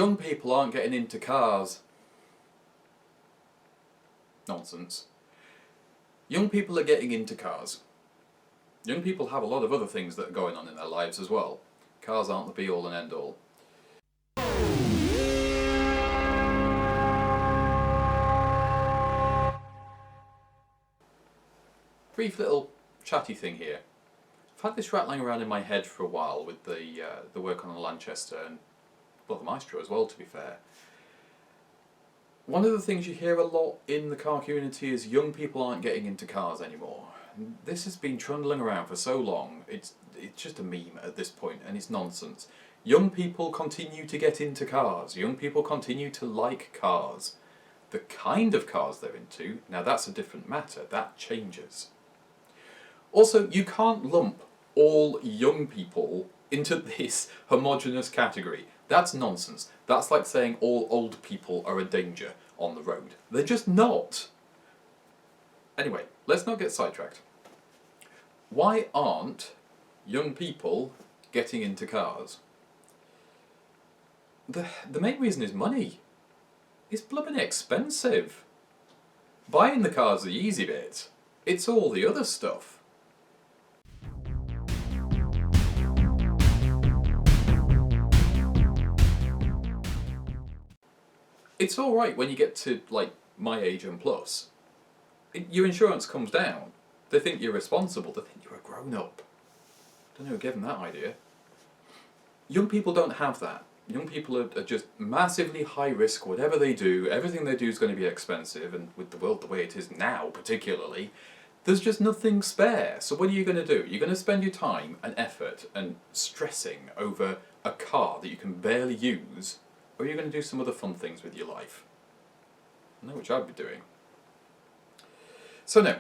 Young people aren't getting into cars. Nonsense. Young people are getting into cars. Young people have a lot of other things that are going on in their lives as well. Cars aren't the be-all and end-all. Brief little chatty thing here. I've had this rattling around in my head for a while with the work on the Lanchester and, well, the Maestro as well, to be fair. One of the things you hear a lot in the car community is young people aren't getting into cars anymore. This has been trundling around for so long, it's just a meme at this point, and it's nonsense. Young people continue to get into cars. Young people continue to like cars. The kind of cars they're into, now that's a different matter. That changes. Also, you can't lump all young people into this homogeneous category. That's nonsense. That's like saying all old people are a danger on the road. They're just not. Anyway, let's not get sidetracked. Why aren't young people getting into cars? The main reason is money. It's blooming expensive. Buying the car's the easy bit. It's all the other stuff. It's alright when you get to, like, my age and plus. Your insurance comes down. They think you're responsible. They think you're a grown-up. Don't know who gave them that idea. Young people don't have that. Young people are just massively high risk. Whatever they do, everything they do is going to be expensive, and with the world the way it is now particularly, there's just nothing spare. So what are you going to do? You're going to spend your time and effort and stressing over a car that you can barely use, or are you going to do some other fun things with your life? I know which I'd be doing. So no.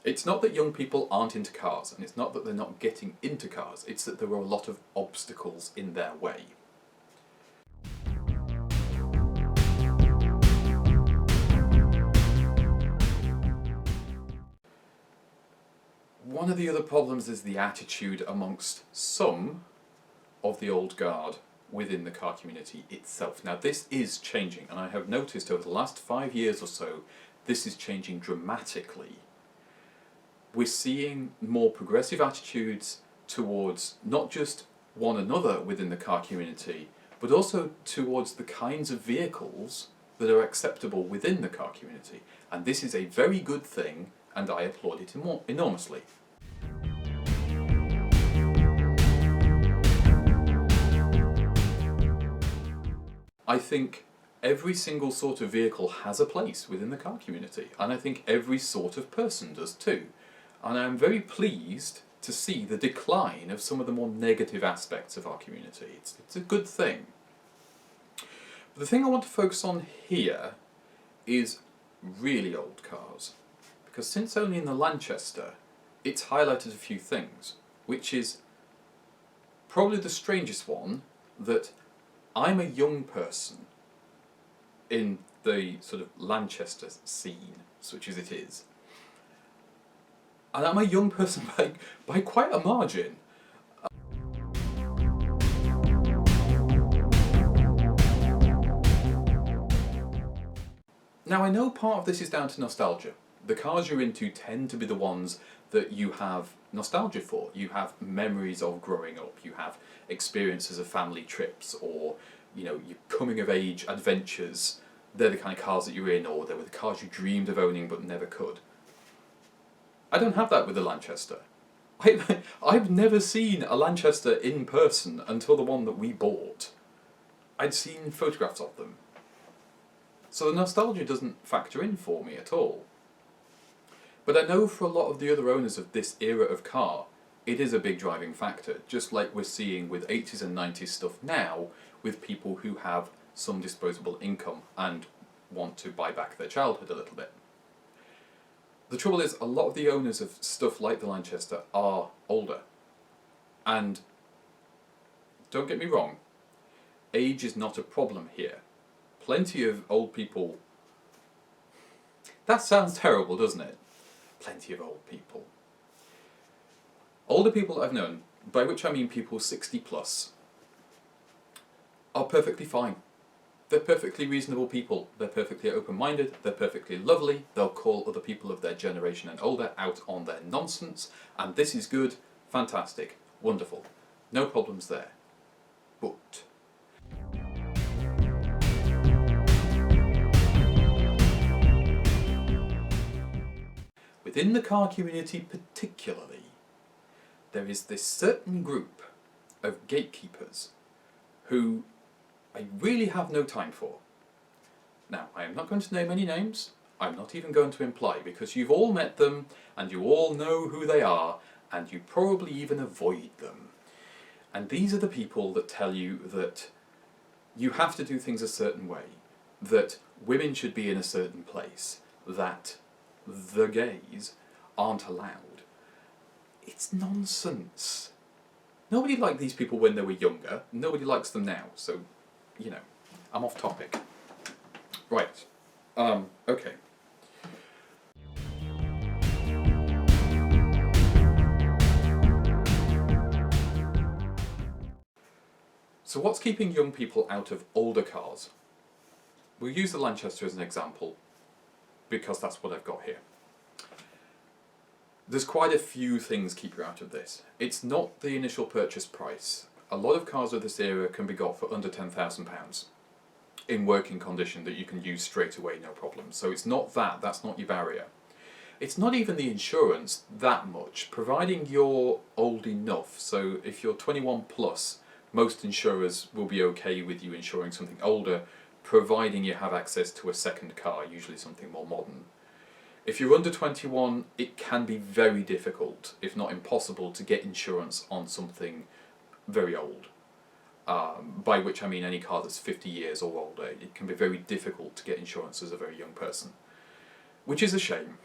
It's not that young people aren't into cars, and it's not that they're not getting into cars, it's that there are a lot of obstacles in their way. One of the other problems is the attitude amongst some of the old guard within the car community itself. Now this is changing, and I have noticed over the last 5 years or so, this is changing dramatically. We're seeing more progressive attitudes towards not just one another within the car community, but also towards the kinds of vehicles that are acceptable within the car community. And this is a very good thing, and I applaud it enormously. I think every single sort of vehicle has a place within the car community, and I think every sort of person does too. And I'm very pleased to see the decline of some of the more negative aspects of our community. It's a good thing. But the thing I want to focus on here is really old cars. Because since owning the Lanchester, it's highlighted a few things, which is probably the strangest one, that I'm a young person in the sort of Lanchester scene, such as it is. And I'm a young person by quite a margin. Now I know part of this is down to nostalgia. The cars you're into tend to be the ones that you have nostalgia for. You have memories of growing up, you have experiences of family trips, or your coming of age adventures. They're the kind of cars that you're in, or they were the cars you dreamed of owning but never could. I don't have that with the Lanchester. I've never seen a Lanchester in person until the one that we bought. I'd seen photographs of them. So the nostalgia doesn't factor in for me at all. But I know for a lot of the other owners of this era of car, it is a big driving factor, just like we're seeing with 80s and 90s stuff now, with people who have some disposable income and want to buy back their childhood a little bit. The trouble is, a lot of the owners of stuff like the Lanchester are older. And don't get me wrong, age is not a problem here. Plenty of old people... That sounds terrible, doesn't it? Plenty of old people. Older people I've known, by which I mean people 60 plus, are perfectly fine. They're perfectly reasonable people. They're perfectly open-minded. They're perfectly lovely. They'll call other people of their generation and older out on their nonsense. And this is good, fantastic, wonderful. No problems there. But within the car community particularly, there is this certain group of gatekeepers who I really have no time for. Now, I am not going to name any names. I'm not even going to imply, because you've all met them and you all know who they are and you probably even avoid them. And these are the people that tell you that you have to do things a certain way, that women should be in a certain place, that the gays aren't allowed. It's nonsense. Nobody liked these people when they were younger. Nobody likes them now. So, you know, I'm off topic. Right. Okay. So what's keeping young people out of older cars? We'll use the Lanchester as an example, because that's what I've got here. There's quite a few things keep you out of this. It's not the initial purchase price. A lot of cars of this era can be got for under £10,000 in working condition that you can use straight away, no problem. So it's not that, that's not your barrier. It's not even the insurance that much, providing you're old enough. So if you're 21 plus, most insurers will be okay with you insuring something older, providing you have access to a second car, usually something more modern. If you're under 21, it can be very difficult, if not impossible, to get insurance on something very old. By which I mean any car that's 50 years or older. It can be very difficult to get insurance as a very young person, which is a shame.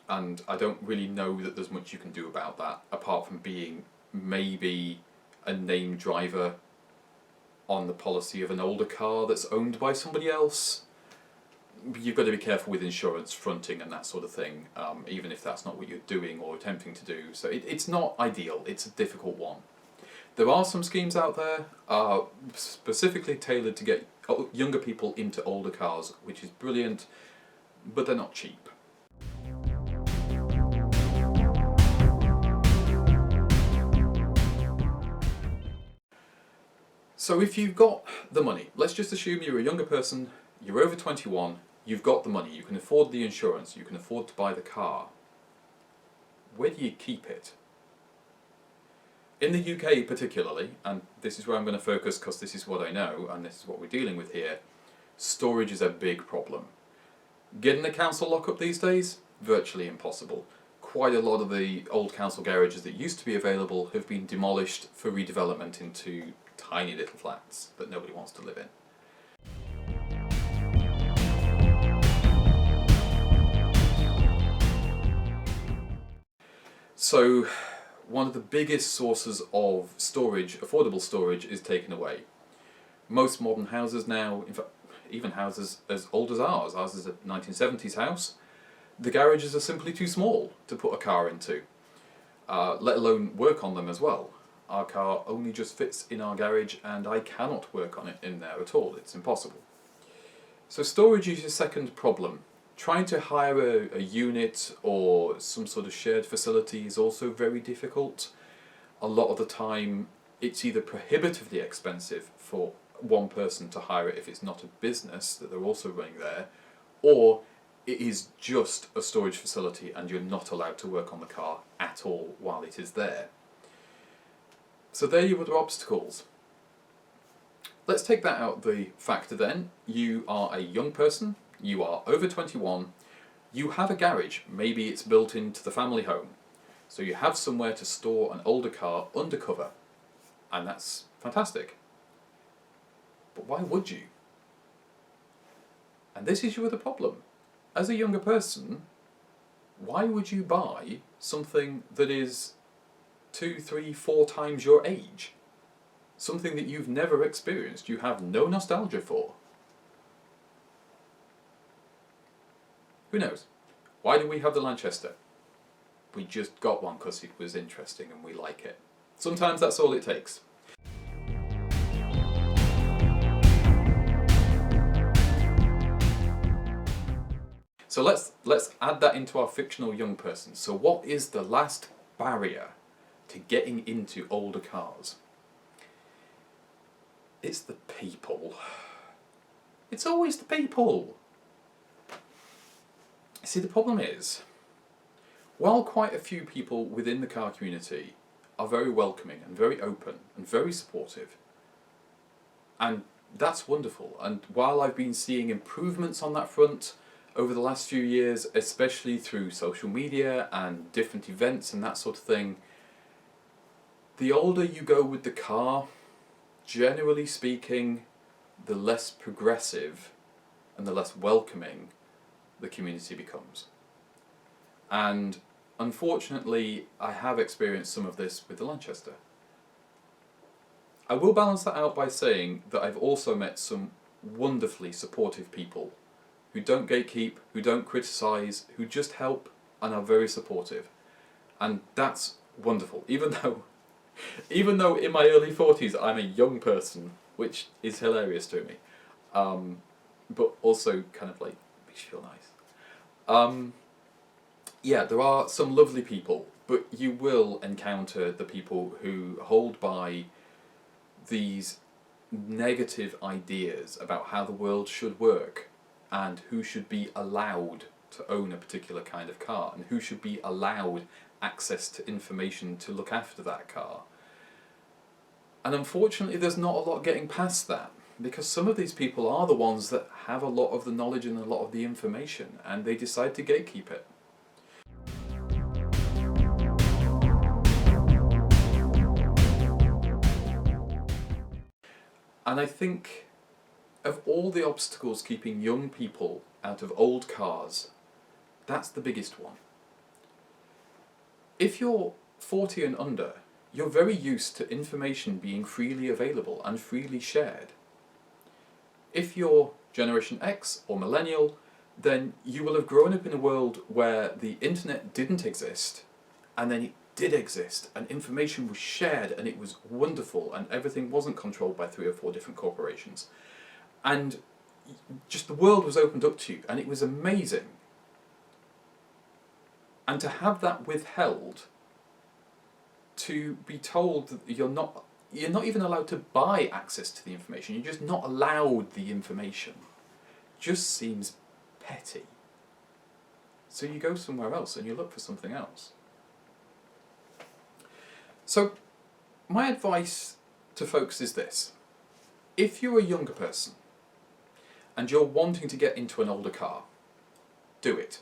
And I don't really know that there's much you can do about that, apart from being maybe a named driver on the policy of an older car that's owned by somebody else. You've got to be careful with insurance fronting and that sort of thing, even if that's not what you're doing or attempting to do. So it's not ideal, it's a difficult one. There are some schemes out there specifically tailored to get younger people into older cars, which is brilliant, but they're not cheap. So if you've got the money, let's just assume you're a younger person, you're over 21, you've got the money, you can afford the insurance, you can afford to buy the car. Where do you keep it? In the UK particularly, and this is where I'm going to focus because this is what I know and this is what we're dealing with here, storage is a big problem. Getting a council lockup these days? Virtually impossible. Quite a lot of the old council garages that used to be available have been demolished for redevelopment into tiny little flats that nobody wants to live in. So one of the biggest sources of storage, affordable storage, is taken away. Most modern houses now, in fact even houses as old as ours is a 1970s house, the garages are simply too small to put a car into, let alone work on them as well. Our car only just fits in our garage and I cannot work on it in there at all, it's impossible. So storage is your second problem. Trying to hire a unit or some sort of shared facility is also very difficult. A lot of the time it's either prohibitively expensive for one person to hire it if it's not a business that they're also running there, or it is just a storage facility and you're not allowed to work on the car at all while it is there. So there are your other obstacles. Let's take that out the factor then. You are a young person, you are over 21, you have a garage, maybe it's built into the family home. So you have somewhere to store an older car undercover, and that's fantastic. But why would you? And this is your other problem. As a younger person, why would you buy something that is 2, 3, 4 times your age? Something that you've never experienced, you have no nostalgia for. Who knows? Why do we have the Lanchester? We just got one because it was interesting and we like it. Sometimes that's all it takes. So let's add that into our fictional young person. So what is the last barrier to getting into older cars? It's the people. It's always the people. See, the problem is, while quite a few people within the car community are very welcoming and very open and very supportive, and that's wonderful, and while I've been seeing improvements on that front over the last few years, especially through social media and different events and that sort of thing, the older you go with the car, generally speaking, the less progressive and the less welcoming the community becomes. And unfortunately, I have experienced some of this with the Lanchester. I will balance that out by saying that I've also met some wonderfully supportive people who don't gatekeep, who don't criticise, who just help and are very supportive. And that's wonderful, even though in my early 40s I'm a young person, which is hilarious to me, but also kind of like makes you feel nice. Yeah, there are some lovely people, but you will encounter the people who hold by these negative ideas about how the world should work and who should be allowed to own a particular kind of car and who should be allowed access to information to look after that car. And unfortunately there's not a lot getting past that, because some of these people are the ones that have a lot of the knowledge and a lot of the information, and they decide to gatekeep it. And I think of all the obstacles keeping young people out of old cars, that's the biggest one. If you're 40 and under, you're very used to information being freely available and freely shared. If you're Generation X or Millennial, then you will have grown up in a world where the internet didn't exist, and then it did exist, and information was shared, and it was wonderful, and everything wasn't controlled by 3 or 4 different corporations. And just the world was opened up to you, and it was amazing. And to have that withheld, to be told that you're not even allowed to buy access to the information, you're just not allowed the information, just seems petty. So you go somewhere else and you look for something else. So my advice to folks is this: if you're a younger person and you're wanting to get into an older car, do it.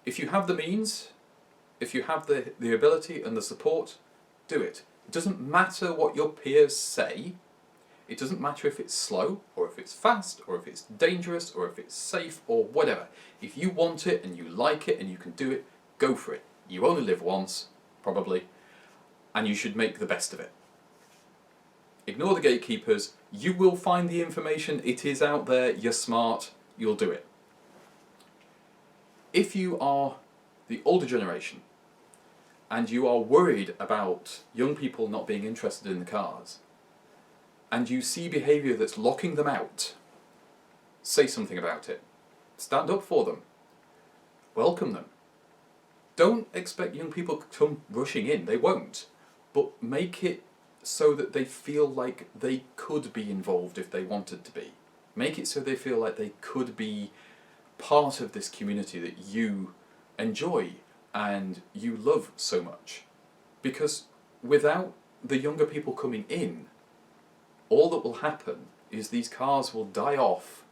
If you have the means, if you have the ability and the support, do it. It doesn't matter what your peers say. It doesn't matter if it's slow, or if it's fast, or if it's dangerous, or if it's safe, or whatever. If you want it and you like it and you can do it, go for it. You only live once, probably, and you should make the best of it. Ignore the gatekeepers. You will find the information. It is out there. You're smart. You'll do it. If you are the older generation and you are worried about young people not being interested in the cars, and you see behaviour that's locking them out, say something about it. Stand up for them. Welcome them. Don't expect young people to come rushing in. They won't. But make it so that they feel like they could be involved if they wanted to be. Make it so they feel like they could be part of this community that you enjoy and you love so much. Because without the younger people coming in, all that will happen is these cars will die off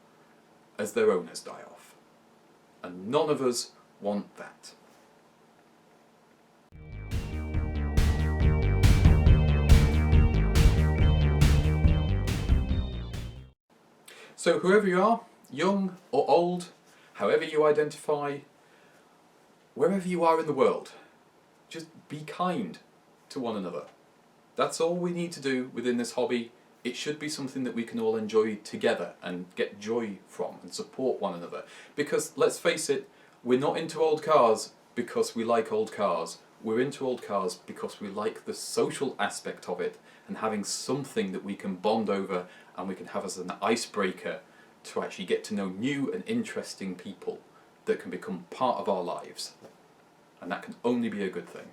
as their owners die off. And none of us want that. So whoever you are, young or old, however you identify, wherever you are in the world, just be kind to one another. That's all we need to do within this hobby. It should be something that we can all enjoy together and get joy from and support one another. Because let's face it, we're not into old cars because we like old cars. We're into old cars because we like the social aspect of it and having something that we can bond over and we can have as an icebreaker to actually get to know new and interesting people that can become part of our lives. And that can only be a good thing.